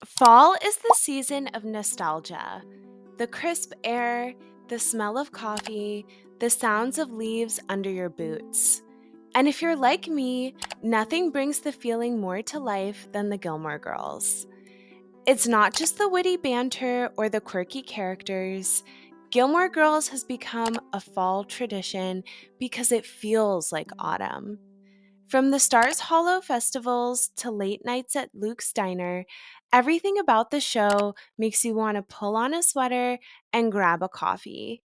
Fall is the season of nostalgia. The crisp air, the smell of coffee, the sounds of leaves under your boots. And if you're like me, nothing brings the feeling more to life than the Gilmore Girls. It's not just the witty banter or the quirky characters. Gilmore Girls has become a fall tradition because it feels like autumn. From the Stars Hollow festivals to late nights at Luke's Diner, everything about the show makes you want to pull on a sweater and grab a coffee.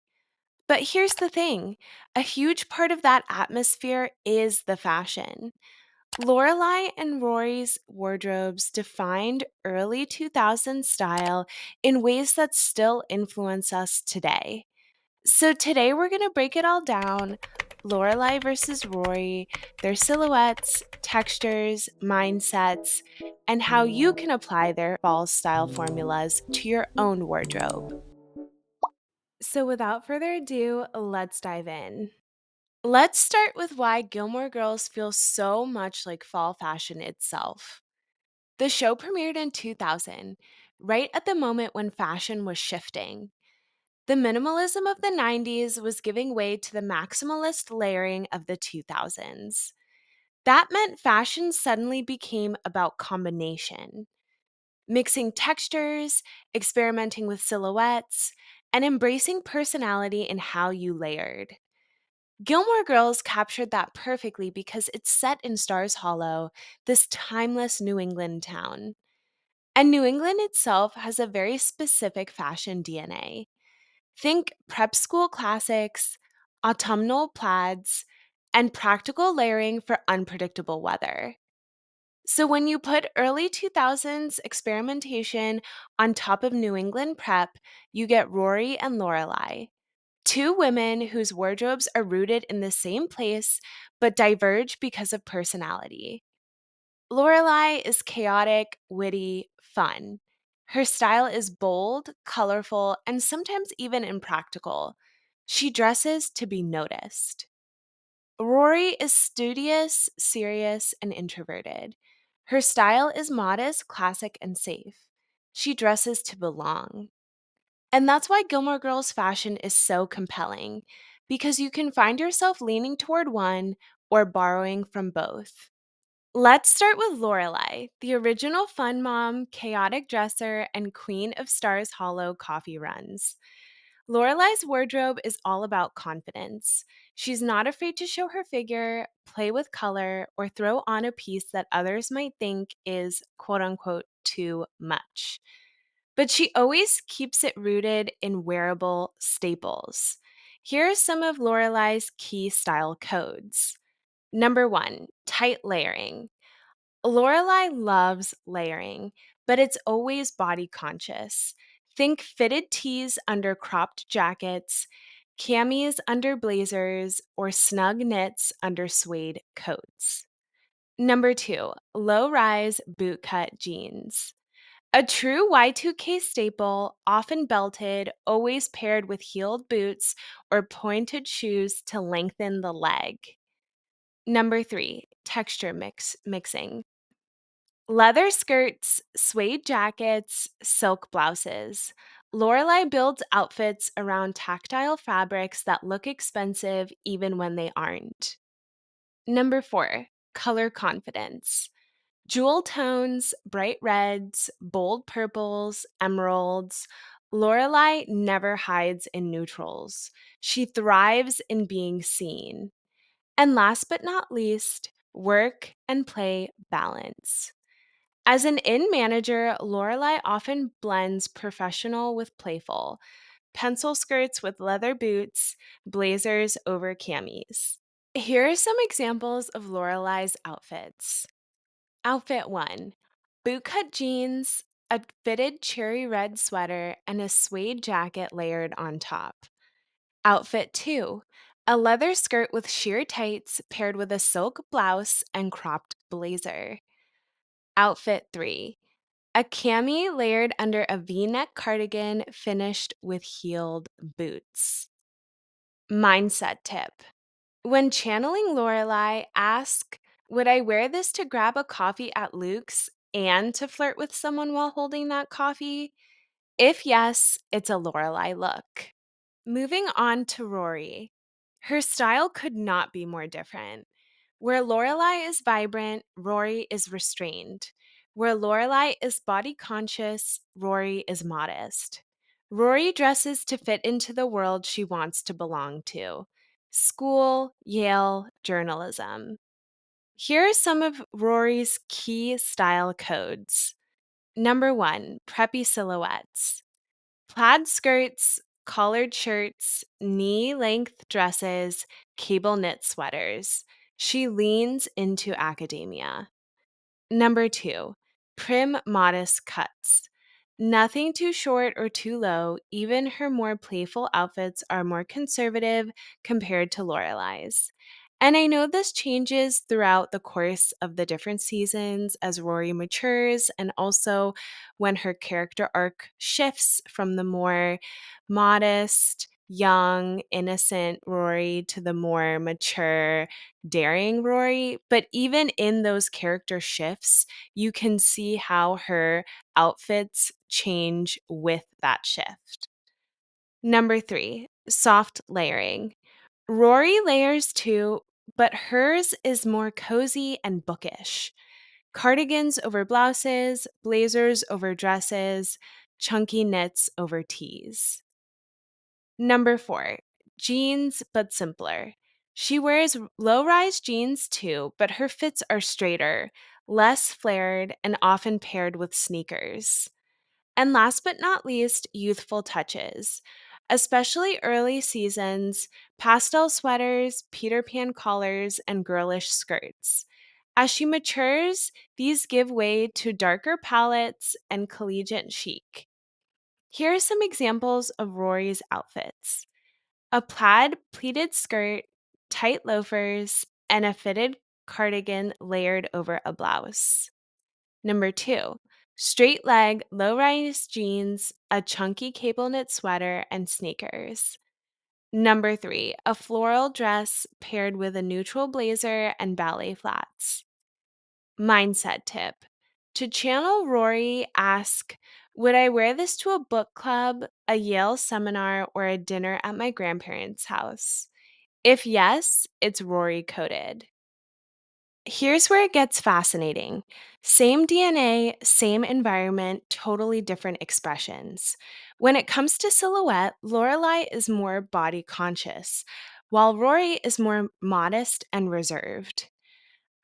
But here's the thing, a huge part of that atmosphere is the fashion. Lorelai and Rory's wardrobes defined early 2000s style in ways that still influence us today. So today we're going to break it all down. Lorelai versus Rory, their silhouettes, textures, mindsets, and how you can apply their fall style formulas to your own wardrobe. So without further ado, let's dive in. Let's start with why Gilmore Girls feels so much like fall fashion itself. The show premiered in 2000, right at the moment when fashion was shifting. The minimalism of the 90s was giving way to the maximalist layering of the 2000s. That meant fashion suddenly became about combination, mixing textures, experimenting with silhouettes, and embracing personality in how you layered. Gilmore Girls captured that perfectly because it's set in Stars Hollow, this timeless New England town. And New England itself has a very specific fashion DNA. Think prep school classics, autumnal plaids, and practical layering for unpredictable weather. So when you put early 2000s experimentation on top of New England prep, you get Rory and Lorelai, two women whose wardrobes are rooted in the same place but diverge because of personality. Lorelai is chaotic, witty, fun. Her style is bold, colorful, and sometimes even impractical. She dresses to be noticed. Rory is studious, serious, and introverted. Her style is modest, classic, and safe. She dresses to belong. And that's why Gilmore Girls fashion is so compelling, because you can find yourself leaning toward one or borrowing from both. Let's start with Lorelai, the original fun mom, chaotic dresser, and queen of Stars Hollow coffee runs. Lorelai's wardrobe is all about confidence. She's not afraid to show her figure, play with color, or throw on a piece that others might think is quote unquote too much. But she always keeps it rooted in wearable staples. Here are some of Lorelai's key style codes. Number one, tight layering. Lorelai loves layering, but it's always body conscious. Think fitted tees under cropped jackets, camis under blazers, or snug knits under suede coats. Number two, low rise bootcut jeans. A true Y2K staple, often belted, always paired with heeled boots or pointed shoes to lengthen the leg. Number three, mixing. Leather skirts, suede jackets, silk blouses. Lorelai builds outfits around tactile fabrics that look expensive even when they aren't. Number four, color confidence. Jewel tones, bright reds, bold purples, emeralds. Lorelai never hides in neutrals. She thrives in being seen. And last but not least, work and play balance. As an inn manager, Lorelai often blends professional with playful, pencil skirts with leather boots, blazers over camis. Here are some examples of Lorelai's outfits. Outfit 1, bootcut jeans, a fitted cherry red sweater, and a suede jacket layered on top. Outfit 2, a leather skirt with sheer tights paired with a silk blouse and cropped blazer. Outfit 3, a cami layered under a v-neck cardigan finished with heeled boots. Mindset tip. When channeling Lorelai, ask, would I wear this to grab a coffee at Luke's and to flirt with someone while holding that coffee? If yes, it's a Lorelai look. Moving on to Rory. Her style could not be more different. Where Lorelai is vibrant, Rory is restrained. Where Lorelai is body conscious, Rory is modest. Rory dresses to fit into the world she wants to belong to: school, Yale, journalism. Here are some of Rory's key style codes. Number one, preppy silhouettes: plaid skirts, collared shirts, knee length dresses, cable knit sweaters. She leans into academia. Number two, prim, modest cuts. Nothing too short or too low. Even her more playful outfits are more conservative compared to Lorelai's. And I know this changes throughout the course of the different seasons as Rory matures, and also when her character arc shifts from the more modest, young, innocent Rory to the more mature, daring Rory. But even in those character shifts, you can see how her outfits change with that shift. Number three, soft layering. Rory layers too, but hers is more cozy and bookish. Cardigans over blouses, blazers over dresses, chunky knits over tees. Number four, jeans but simpler. She wears low rise jeans too, but her fits are straighter, less flared, and often paired with sneakers. And last but not least, youthful touches. Especially early seasons, pastel sweaters, Peter Pan collars, and girlish skirts. As she matures, these give way to darker palettes and collegiate chic. Here are some examples of Rory's outfits: a plaid pleated skirt, tight loafers, and a fitted cardigan layered over a blouse. Number two, straight leg, low rise jeans, a chunky cable knit sweater, and sneakers. Number three, a floral dress paired with a neutral blazer and ballet flats. Mindset tip: to channel Rory, ask, would I wear this to a book club, a Yale seminar, or a dinner at my grandparents' house? If yes, it's Rory coded. Here's where it gets fascinating. Same DNA, same environment, totally different expressions. When it comes to silhouette, Lorelai is more body conscious, while Rory is more modest and reserved.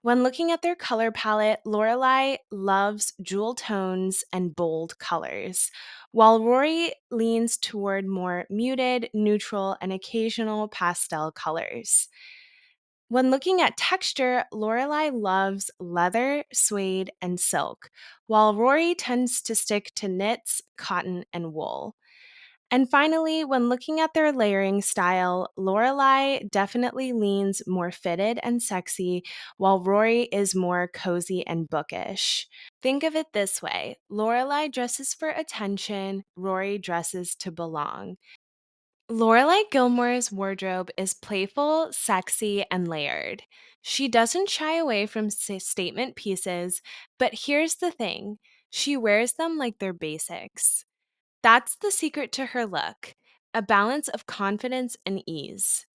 When looking at their color palette, Lorelai loves jewel tones and bold colors, while Rory leans toward more muted, neutral, and occasional pastel colors. When looking at texture, Lorelai loves leather, suede, and silk, while Rory tends to stick to knits, cotton, and wool. And finally, when looking at their layering style, Lorelai definitely leans more fitted and sexy, while Rory is more cozy and bookish. Think of it this way: Lorelai dresses for attention, Rory dresses to belong. Lorelai Gilmore's wardrobe is playful, sexy, and layered. She doesn't shy away from statement pieces, but here's the thing: she wears them like they're basics. That's the secret to her look: a balance of confidence and ease.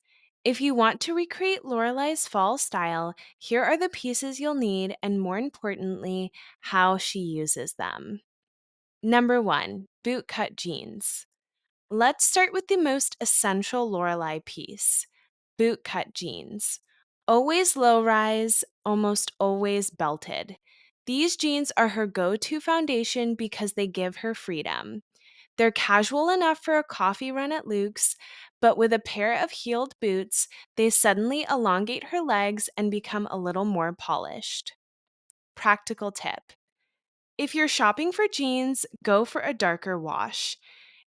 If you want to recreate Lorelai's fall style, here are the pieces you'll need, and more importantly, how she uses them. Number one, bootcut jeans. Let's start with the most essential Lorelai piece: bootcut jeans. Always low rise, almost always belted. These jeans are her go to foundation because they give her freedom. They're casual enough for a coffee run at Luke's, but with a pair of heeled boots, they suddenly elongate her legs and become a little more polished. Practical tip: if you're shopping for jeans, go for a darker wash.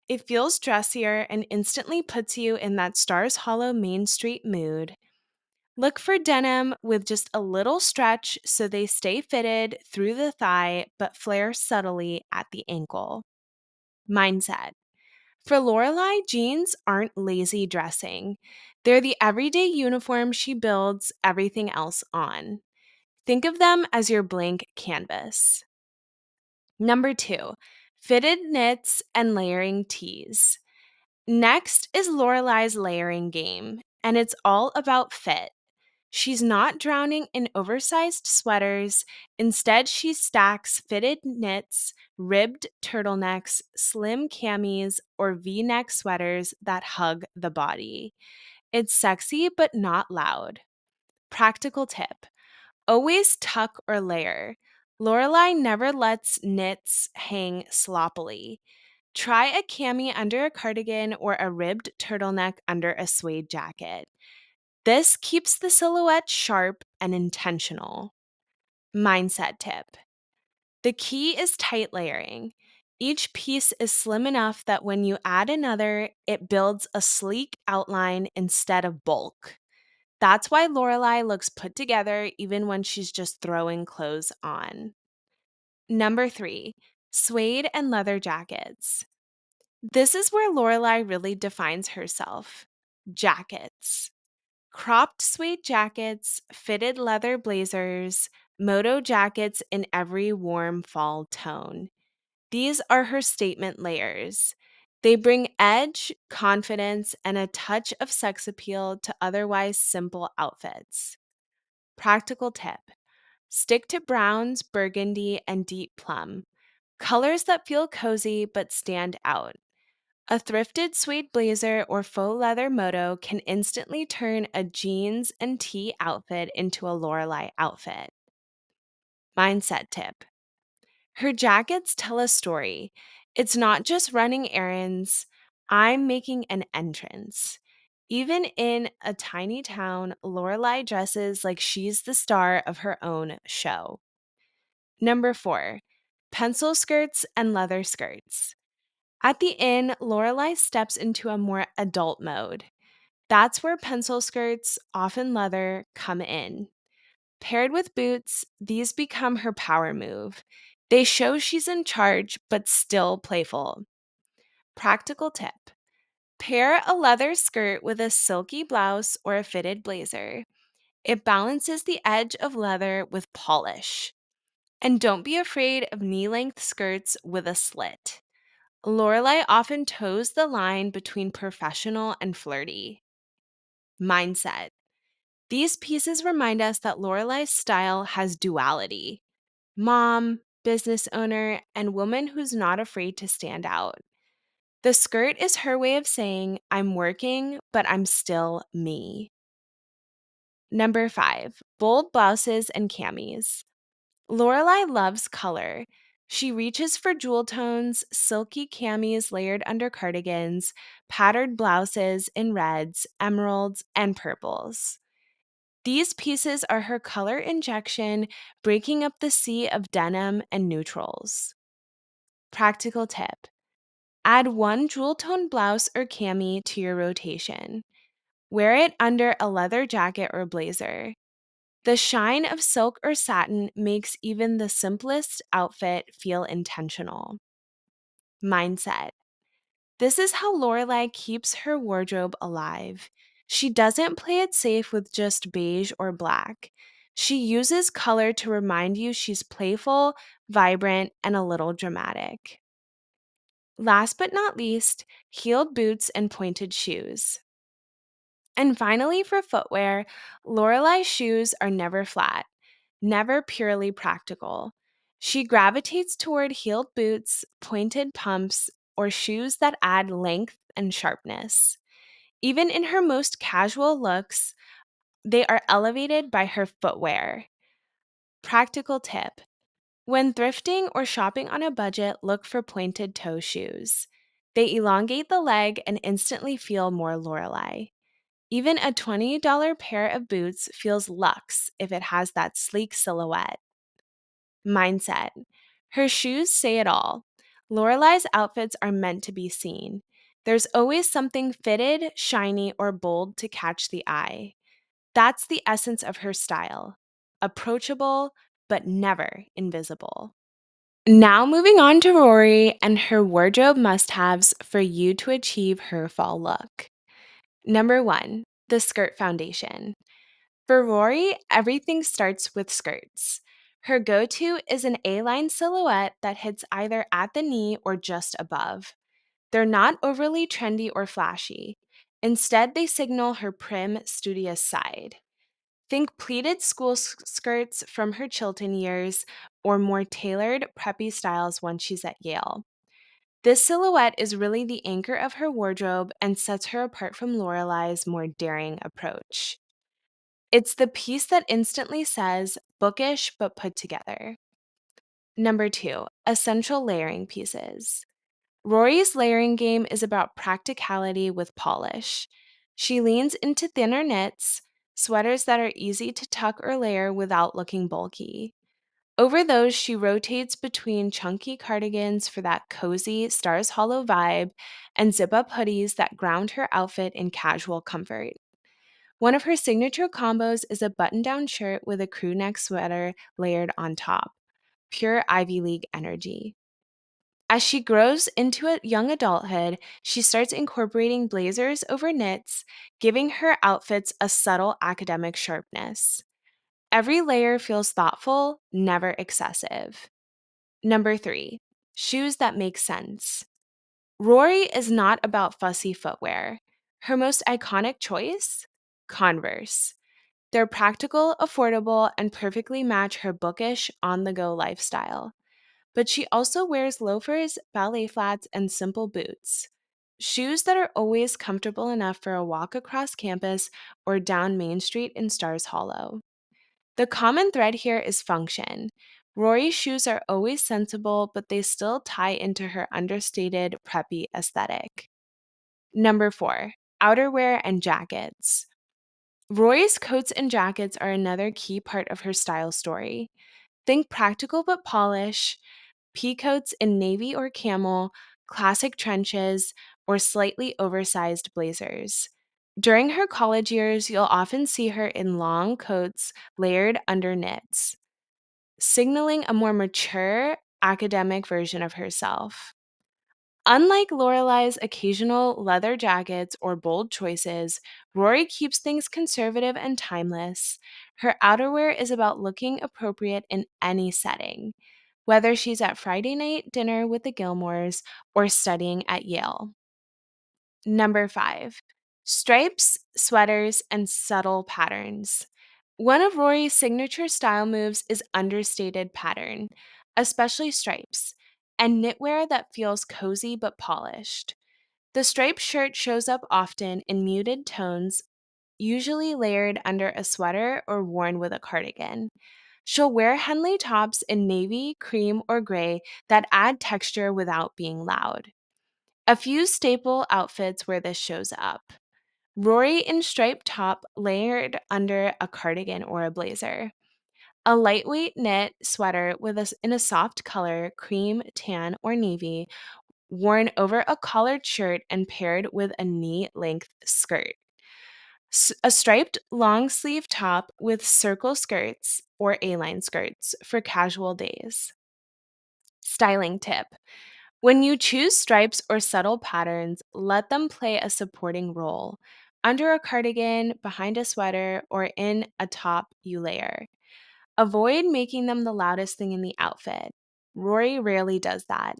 It feels dressier and instantly puts you in that Stars Hollow Main Street mood. Look for denim with just a little stretch so they stay fitted through the thigh but flare subtly at the ankle. Mindset: for Lorelai, jeans aren't lazy dressing. They're the everyday uniform she builds everything else on. Think of them as your blank canvas. Number 2, fitted knits and layering tees. Next is Lorelai's layering game, and it's all about fit. She's not drowning in oversized sweaters. Instead, she stacks fitted knits, ribbed turtlenecks, slim camis, or v neck sweaters that hug the body. It's sexy but not loud. Practical tip: always tuck or layer. Lorelai never lets knits hang sloppily. Try a cami under a cardigan or a ribbed turtleneck under a suede jacket. This keeps the silhouette sharp and intentional. Mindset tip: the key is tight layering. Each piece is slim enough that when you add another, it builds a sleek outline instead of bulk. That's why Lorelai looks put together even when she's just throwing clothes on. Number 3, suede and leather jackets. This is where Lorelai really defines herself. Jackets. Cropped suede jackets, fitted leather blazers, moto jackets in every warm fall tone. These are her statement layers. They bring edge, confidence, and a touch of sex appeal to otherwise simple outfits. Practical tip: stick to browns, burgundy, and deep plum, colors that feel cozy but stand out. A thrifted suede blazer or faux leather moto can instantly turn a jeans and tee outfit into a Lorelai outfit. Mindset tip: her jackets tell a story. It's not just running errands, I'm making an entrance. Even in a tiny town, Lorelai dresses like she's the star of her own show. Number 4, pencil skirts and leather skirts. At the inn, Lorelai steps into a more adult mode. That's where pencil skirts, often leather, come in. Paired with boots, these become her power move. They show she's in charge, but still playful. Practical tip: pair a leather skirt with a silky blouse or a fitted blazer. It balances the edge of leather with polish. And don't be afraid of knee length skirts with a slit. Lorelai often toes the line between professional and flirty. Mindset: these pieces remind us that Lorelai's style has duality: mom, business owner, and woman who's not afraid to stand out. The skirt is her way of saying, I'm working, but I'm still me. Number 5, bold blouses and camis. Lorelai loves color. She reaches for jewel tones, silky camis layered under cardigans, patterned blouses in reds, emeralds, and purples. These pieces are her color injection, breaking up the sea of denim and neutrals. Practical tip: add one jewel tone blouse or cami to your rotation. Wear it under a leather jacket or blazer. The shine of silk or satin makes even the simplest outfit feel intentional. Mindset: this is how Lorelai keeps her wardrobe alive. She doesn't play it safe with just beige or black. She uses color to remind you she's playful, vibrant, and a little dramatic. Last but not least, heeled boots and pointed shoes. And finally, for footwear, Lorelai's shoes are never flat, never purely practical. She gravitates toward heeled boots, pointed pumps, or shoes that add length and sharpness. Even in her most casual looks, they are elevated by her footwear. Practical tip: when thrifting or shopping on a budget, look for pointed toe shoes. They elongate the leg and instantly feel more Lorelai. Even a $20 pair of boots feels luxe if it has that sleek silhouette. Mindset: her shoes say it all. Lorelai's outfits are meant to be seen. There's always something fitted, shiny, or bold to catch the eye. That's the essence of her style: approachable, but never invisible. Now, moving on to Rory and her wardrobe must haves for you to achieve her fall look. Number 1, the skirt foundation. For Rory, everything starts with skirts. Her go-to is an A-line silhouette that hits either at the knee or just above. They're not overly trendy or flashy. Instead, they signal her prim, studious side. Think pleated school skirts from her Chilton years or more tailored, preppy styles when she's at Yale. This silhouette is really the anchor of her wardrobe and sets her apart from Lorelai's more daring approach. It's the piece that instantly says, bookish but put together. Number 2, essential layering pieces. Rory's layering game is about practicality with polish. She leans into thinner knits, sweaters that are easy to tuck or layer without looking bulky. Over those, she rotates between chunky cardigans for that cozy Stars Hollow vibe and zip up hoodies that ground her outfit in casual comfort. One of her signature combos is a button down shirt with a crew neck sweater layered on top. Pure Ivy League energy. As she grows into a young adulthood, she starts incorporating blazers over knits, giving her outfits a subtle academic sharpness. Every layer feels thoughtful, never excessive. Number 3, shoes that make sense. Rory is not about fussy footwear. Her most iconic choice? Converse. They're practical, affordable, and perfectly match her bookish, on the go lifestyle. But she also wears loafers, ballet flats, and simple boots. Shoes that are always comfortable enough for a walk across campus or down Main Street in Stars Hollow. The common thread here is function. Rory's shoes are always sensible, but they still tie into her understated, preppy aesthetic. Number 4, outerwear and jackets. Rory's coats and jackets are another key part of her style story. Think practical but polish, pea coats in navy or camel, classic trenches, or slightly oversized blazers. During her college years, you'll often see her in long coats layered under knits, signaling a more mature, academic version of herself. Unlike Lorelai's occasional leather jackets or bold choices, Rory keeps things conservative and timeless. Her outerwear is about looking appropriate in any setting, whether she's at Friday night dinner with the Gilmores or studying at Yale. Number 5, stripes, sweaters, and subtle patterns. One of Rory's signature style moves is understated pattern, especially stripes, and knitwear that feels cozy but polished. The striped shirt shows up often in muted tones, usually layered under a sweater or worn with a cardigan. She'll wear Henley tops in navy, cream, or gray that add texture without being loud. A few staple outfits where this shows up. Rory in striped top layered under a cardigan or a blazer. A lightweight knit sweater in a soft color, cream, tan, or navy, worn over a collared shirt and paired with a knee-length skirt. A striped long sleeve top with circle skirts or A-line skirts for casual days. Styling tip: when you choose stripes or subtle patterns, let them play a supporting role. Under a cardigan, behind a sweater, or in a top you layer. Avoid making them the loudest thing in the outfit. Rory rarely does that.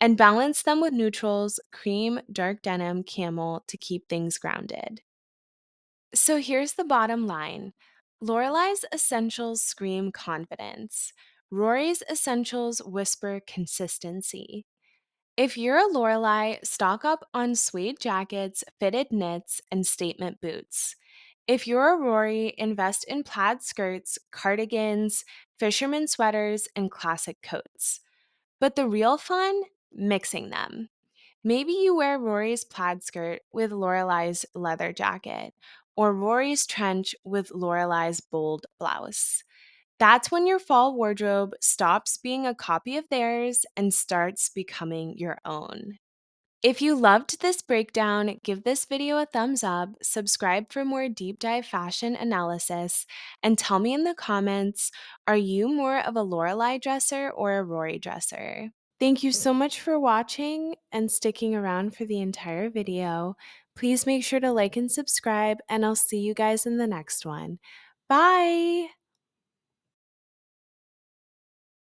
And balance them with neutrals, cream, dark denim, camel to keep things grounded. So here's the bottom line. Lorelai's essentials scream confidence. Rory's essentials whisper consistency. If you're a Lorelai, stock up on suede jackets, fitted knits, and statement boots. If you're a Rory, invest in plaid skirts, cardigans, fisherman sweaters, and classic coats. But the real fun? Mixing them. Maybe you wear Rory's plaid skirt with Lorelai's leather jacket, or Rory's trench with Lorelai's bold blouse. That's when your fall wardrobe stops being a copy of theirs and starts becoming your own. If you loved this breakdown, give this video a thumbs up, subscribe for more deep dive fashion analysis, and tell me in the comments, are you more of a Lorelai dresser or a Rory dresser? Thank you so much for watching and sticking around for the entire video. Please make sure to like and subscribe, and I'll see you guys in the next one. Bye!